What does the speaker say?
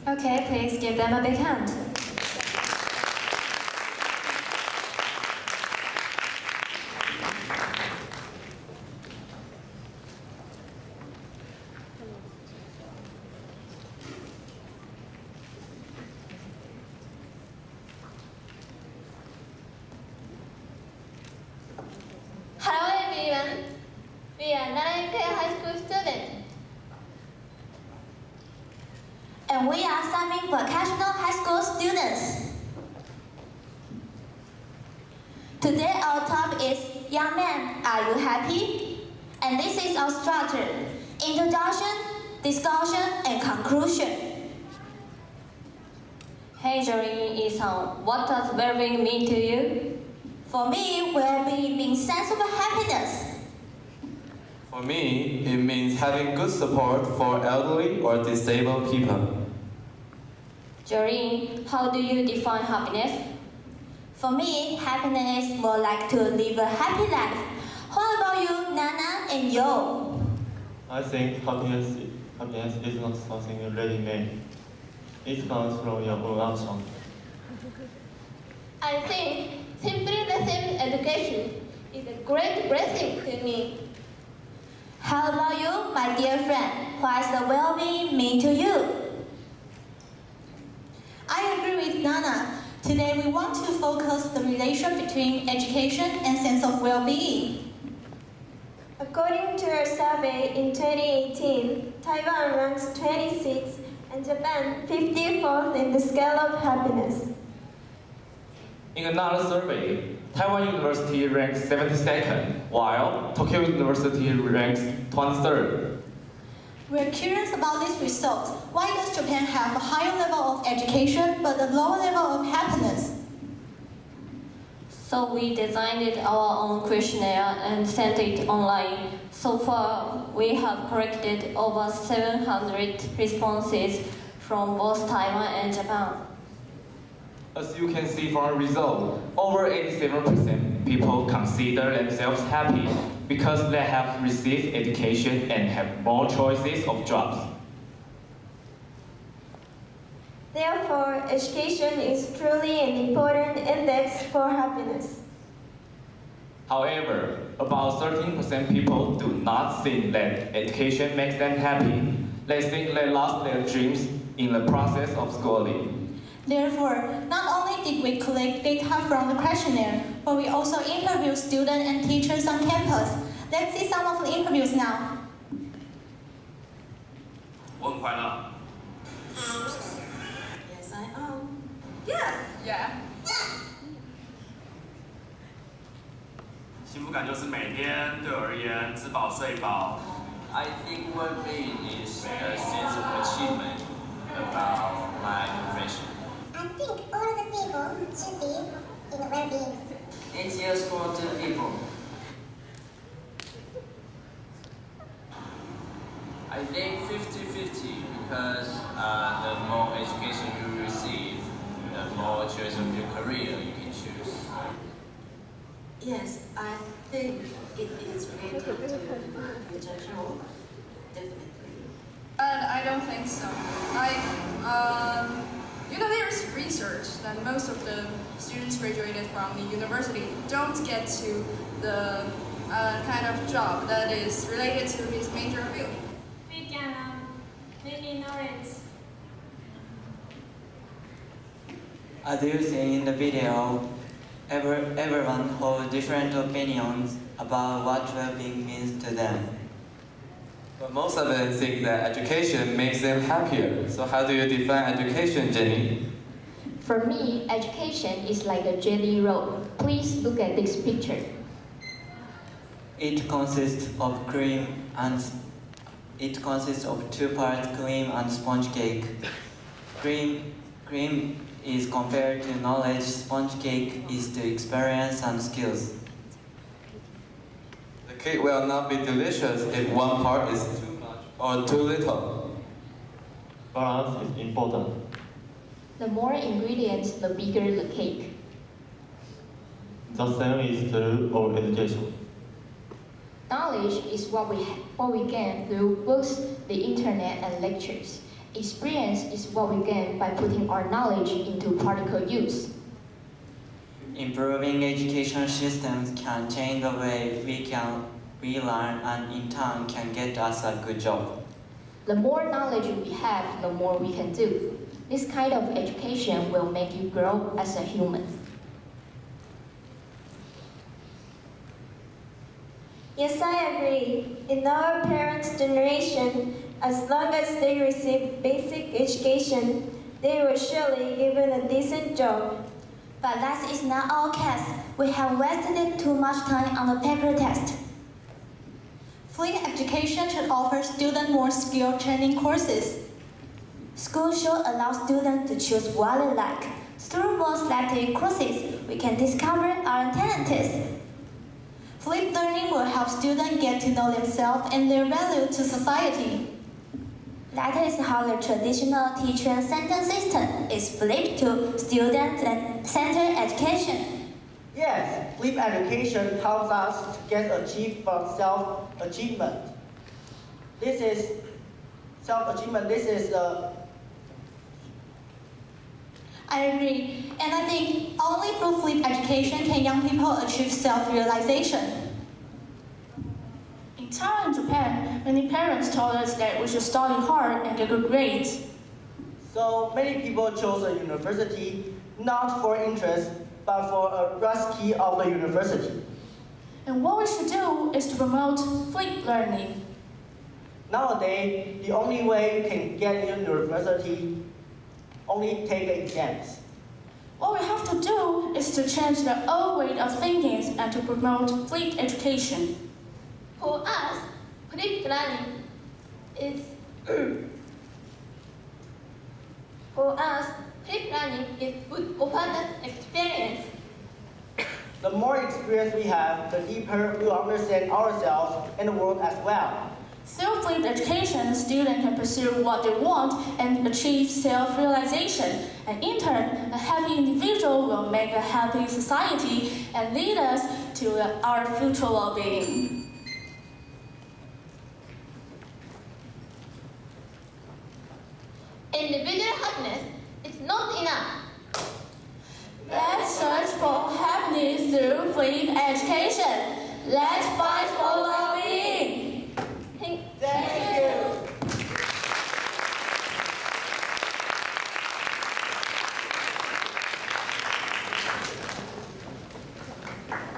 Okay, please give them a big hand. Hello everyone. We are Narayanke High School students. And we are Sanmin Vocational High School students. Today our topic is Young Men, Are You Happy? And this is our structure: introduction, discussion, and conclusion. Hey Jory, Isang, what does well-being mean to you? For me, well-being means sense of happiness. For me, it means having good support for elderly or disabled people. Jory, how do you define happiness? For me, happiness is more like to live a happy life. What about you, Nana and Yo? I think happiness is not something ready-made. It comes from your own action. I think simply receiving education is a great blessing to me. How about you, my dear friend? What does the well-being mean to you? I agree with Nana. Today we want to focus the relation between education and sense of well-being. According to a survey in 2018, Taiwan ranks 26 and Japan 54th in the scale of happiness. In another survey, Taiwan University ranks 72nd, while Tokyo University ranks 23rd. We're curious about this result. Why does Japan have a higher level of education but a lower level of happiness? So we designed our own questionnaire and sent it online. So far, we have collected over 700 responses from both Taiwan and Japan. As you can see from the result, over 87% people consider themselves happy because they have received education and have more choices of jobs. Therefore, education is truly an important index for happiness. However, about 13% people do not think that education makes them happy. They think they lost their dreams in the process of schooling. Therefore, not only did we collect data from the questionnaire, but we also interviewed students and teachers on campus. Let's see some of the interviews now. 我很快乐。 Yes, I am. Yes. Yeah. 幸福感就是每天对我而言吃饱睡饱。I think well-being is a sense of achievement about my profession. I think all the people should be in the well-being. It's just for the people. I think 50-50 because the more education you receive, the more choice of your career you can choose. Yes, I think it is related to professional, definitely. I don't think so. There's research that most of the students graduated from the university don't get to the kind of job that is related to his major field. We can make knowledge. As you see in the video, everyone holds different opinions about what well-being means to them. But most of them think that education makes them happier. So how do you define education, Jenny? For me, education is like a jelly roll. Please look at this picture. It consists of two parts, cream and sponge cake. Cream is compared to knowledge, sponge cake is to experience and skills. The cake will not be delicious if one part is too much or too little. Balance is important. The more ingredients, the bigger the cake. The same is true of education. Knowledge is what we gain through books, the internet, and lectures. Experience is what we gain by putting our knowledge into practical use. Improving education systems can change the way we learn and in turn can get us a good job. The more knowledge we have, the more we can do. This kind of education will make you grow as a human. Yes, I agree. In our parents' generation, as long as they receive basic education, they were surely given a decent job. But that is not our case. We have wasted too much time on the paper test. Free education should offer students more skill training courses. Schools should allow students to choose what they like. Through more selected courses, we can discover our talents. Flipped learning will help students get to know themselves and their value to society. That is how the traditional teacher-centered system is flipped to student-centered education. Yes, flipped education helps us to get achieved from self-achievement. This is self-achievement. I agree, and I think only through flipped education can young people achieve self-realization. In Taiwan and Japan, many parents told us that we should study hard and get good grades. So many people chose a university not for interest, but for a recipe of the university. And what we should do is to promote flipped learning. Nowadays, the only way you can get into university only take exams. What we have to do is to change the old way of thinking and to promote flipped education. For us, flipped learning is good open experience. The more experience we have, the deeper we understand ourselves and the world as well. Through flipped education, students can pursue what they want and achieve self-realization. And in turn, a happy individual will make a happy society and lead us to our future well-being. Individual happiness is not enough. Let's search for happiness through flipped education. Let's fight for love.